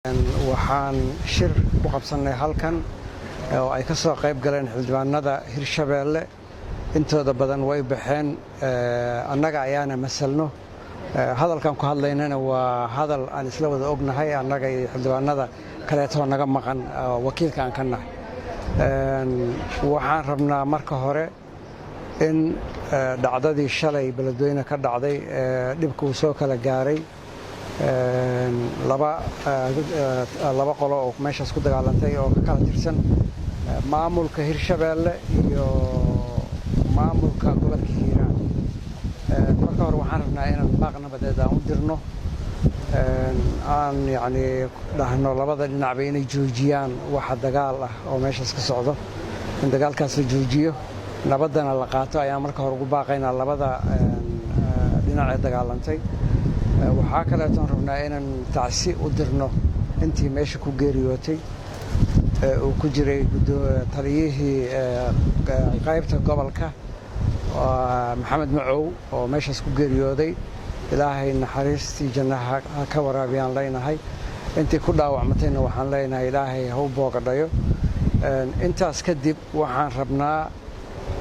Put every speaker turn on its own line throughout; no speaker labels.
waxaan shir ku qabsanay halkan oo ay ka soo qayb galeen xildhibaanada Hirshabeelle intooda badan way baxeen annaga ayaana masalno hadalkan ku hadlaynana waa hadal aan isla wada ognahay annaga iyo xildhibaanada kaleeto naga maqan wakiilka aan ka nahay waxaan rabnaa marka hore in dhacdadii shalay beledweyne ka dhacday dhibku soo kala gaaray laba qolo oo meeshaas ku dagaalantay oo ka kala tirsan maamulka Hirshabeelle iyo maamulka gobolka Hiiraan marka hore waxaan rabnaa inaan baaq nabadeed aan u dirno aan yani dhahno labada dhinacba inay joojiyaan waxa dagaal ah oo meeshaas ka socdo in dagaalkaas la joojiyo nabadana la qaato ayaan marka hore ugu baaqaynaa labada dhinac ee dagaalantay waxaa kaleeto rabnaa inaan tacsi u dirno intii meesha ku geeriyootay uu ku jiray taliyihii qaybta gobolka maxamed macow oo meeshaas ku geeriyooday ilaahay naxariistii jannaha ka waraabiyaan leenahay intii ku dhaawacmatayna waxaan leenahay ilaahay ha u boogadhayo intaas kadib waxaan rabnaa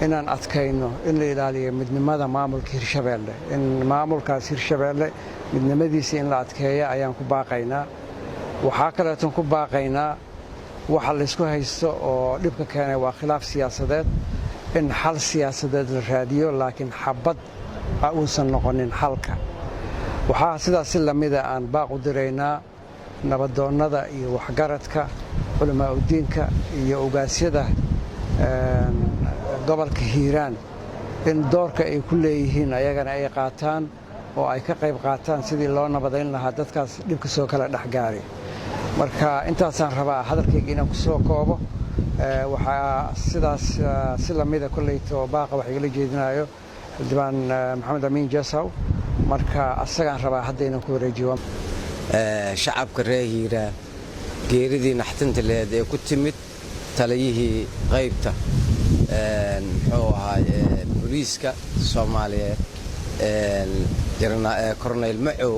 inaan adkayno in la ilaaliyo midnimada maamulka Hirshabeelle in maamulkaas Hirshabeelle midnimadiisa in la adkeeyo ayaan ku baaqaynaa waxaa kaleeto ku baaqaynaa waxa la isku haysto oo dhibka keenay waa khilaaf siyaasadeed in xal siyaasadeed la raadiyo laakiin xabad uusan noqonin xalka waxaa sidaas la mid ah aan baaq u diraynaa nabadoonnada iyo waxgaradka culamaa u diinka iyo ogaasyada gobolka Hiiraan in doorka ay ku leeyihiin ayagana ay qaataan oo ay ka qayb qaataan sidii loo nabadayn lahaa dadkaas dhibka soo kala dhaxgaaray marka intaasaan rabaa hadalkayga inaan ku soo koobo waxaa sidaas si la mid ah kulleeyto baaqa wax igala jeedinayo xildhibaan maxamed amiin jasaw marka asagaan rabaa hadda inaan ku wareejiyo
shacabka reer Hiiraan geeridii naxtinta leed ee ku timid taliyihii qaybta muxuu ahaa booliiska Soomaaliyeed Colonel Macow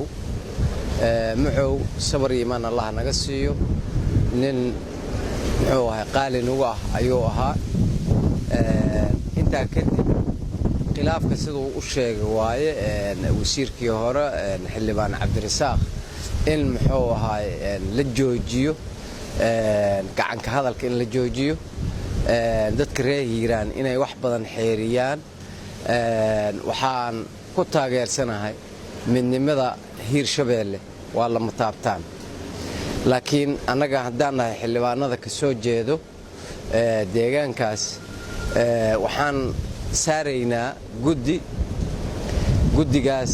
sabar iimaan Allah naga siiyo nin muxuu ahaa qaalin ugu ah ayuu ahaa intaa kadib khilaafka sidoo u sheegay waaye wasiirkii hore xildhibaan Cabdirasaaq in muxuu ahaa la joojiyo gacanka hadalka in la joojiyo dadka reer Hiiraan inay wax badan xeeriyaan waxaan ku taageersanahay midnimada Hirshabeelle waa la mataabtaan laakiin anaga haddaan nahay xildhibaanada ka soo jeedo deegaankaas waxaan saaraynaa guddigaas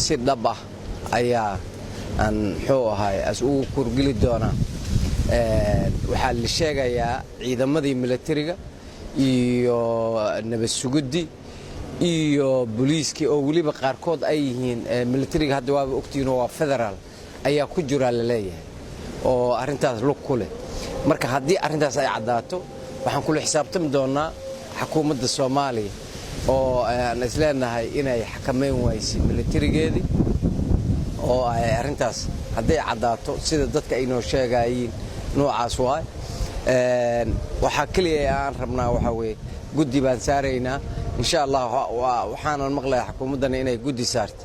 si dhab ah ayaa aan muxuu ahay as ugu kurgeli doonaa waxaa la sheegayaa ciidamadii militariga iyo nabad sugiddi iyo booliiskii oo waliba qaarkood ay yihiin militariga hadda waa ogtiino waa federal ayaa ku jira la leeyahay oo arintaas lug ku leh marka haddii arintaas ay cadaato waxaan kula xisaabtami doonaa xukuumadda Soomaaliya oo aan isleenahay inay xakameyn waysi militarigeedii oo ay arintaas haddii cadaato sida dadka ay noo sheegayeen noocaas waxa kaliya aan rabnaa waxa weeye guddi baan saaraynaa insha Allah waxaan maqlayaa xukuumadana inay guddi saarto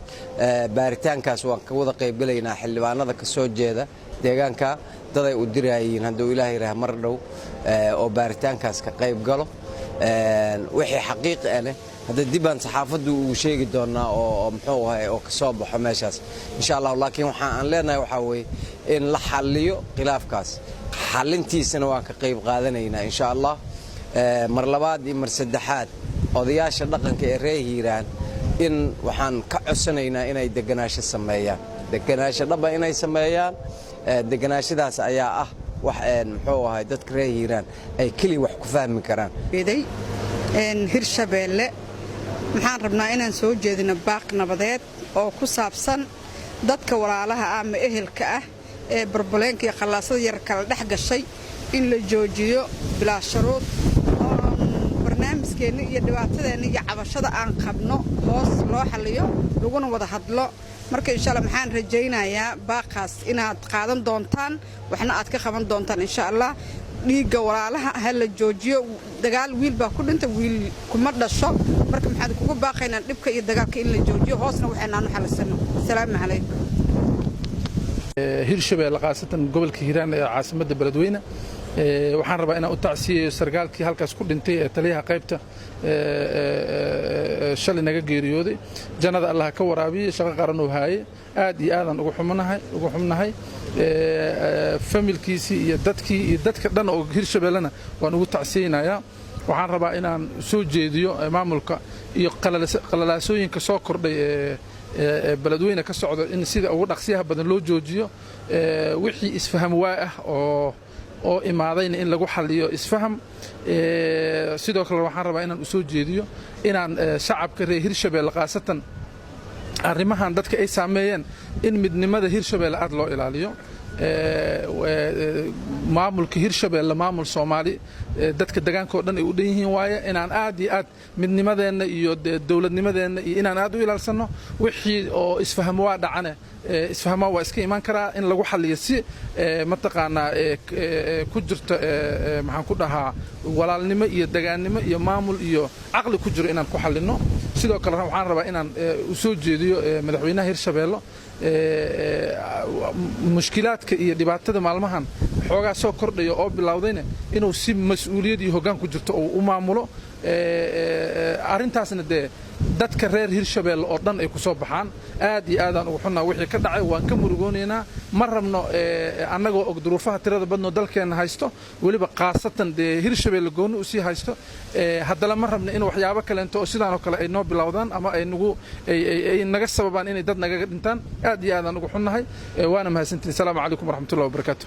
baaritaankaas waan ka wada qayb galaynaa xildhibaanada ka soo jeeda deegaanka dad ay u dirayeen hadduu Ilaahay rahmar dhow oo baaritaankaas ka qayb galo wixii xaqiiqo ah hadda dibaan saxaafadu uu sheegi doonaa oo muxuu ahay oo ka soo baxo meeshaas insha Allah laakiin waxaan leenahay waxa weeye in la xalliyo khilaafkaas xalintiisana waan ka qayb qaadanaynaa insha Allah mar labaad iyo mar saddexaad odayaasha dhaqanka ee reer Hiiraan in waxaan ka codsanaynaa inay deganaansho sameeyaan deganaansho dhab ah inay sameeyaan deganaashadaas ayaa ah wax muxuu ahay dadka reer Hiiraan ay kaliya wax ku fahmi karaan
Hirshabeelle waxaan rabnaa inaan soo jeedino baaq nabadeed oo ku saabsan dadka walaalaha ah ama ehelka ah ee barbaleenka iyo khalaasada yar kala dhex gashay in la joojiyo bilaa shuruud barnaamijkeena iyo dhibaatadeena iyo cabashada aan qabno hoos loo xaliyo laguna wada hadlo marka insha Allah maxaan rajaynayaa baaqaas inaad qaadan doontaan waxna aad ka qaban doontaan insha Allah dhiigga walaalaha ha la joojiyo dagaal wiil baa ku dhintay wiil kuma dhasho marka maxaad kugu baaqaynaa dhibka iyo dagaalka in la joojiyo hoosna waxaanaan u xalisano salaamu calaykum
hirshabeelle qaasatan gobolka hiiraan ee caasimadda beledweyne waxaan rabaa inaan u tacsiyeeyo sargaalkii halkaas ku dhintay ee taliyaha qaybta shalay naga geeriyooday jannada allah ka waraabiye shaqo qaran uu haaye aad iyo aadaan ugu xumnahay familkiisii iyo dadka dhan oo hirshabeellena waan ugu tacsiyeynayaa waxaan rabaa inaan soo jeediyo maamulka iyo qalalaasooyinka soo kordhay ee beledweyne ka socda in sida ugu dhaqsiyaha badan loo joojiyo wixii isfaham waa ah oo imaadayna in lagu xalliyo isfaham sidoo kale waxaan rabaa inaan u soo jeediyo inaan shacabka reer hirshabeelle qaasatan arrimahan dadka ay saameeyeen in midnimada hirshabeelle aad loo ilaaliyo maamulka hirshabeelle maamul Soomaali dadka deegaankoo dhan ay u dhan yihiin waaye inaan aad iyo aad midnimadeenna iyo dawladnimadeenna iyo inaan aad u ilaalsano wixii oo isfaham waa dhacane isfahama waa iska iman karaa in lagu xalliyo si mataqaanaa ku jirta maxaan ku dhahaa walaalnimo iyo deegaannimo iyo maamul iyo caqli ku jiro inaan ku xallino sidoo kale waxaan rabaa inaan u soo jeediyo madaxweynaha hirshabeelle mushkilaadka iyo dhibaatada maalmahan xoogaa soo kordhaya oo bilowdayna inuu si mas'uuliyad iyo hoggaan ku jirto oo u maamulo arrintaasna dee dadka reer hirshabeelle oo dhan ay ku soo baxaan aad iyo aadaan ugu xunnaa wixii ka dhacay waan ka murugoonaynaa ma rabno annagoo og duruufaha tirada badnoo dalkeenna haysto weliba qaasatan dee hirshabeelle goonni u sii haysto haddana ma rabno in waxyaabo kaleento oo sidaanoo kale ay noo bilowdaan ama ay naga sababaan inay dad nagaga dhintaan aad iyo aadaan ugu xunnahay waana mahadsantihin asalaamu calaykum waraxmatullahi wabarakaatu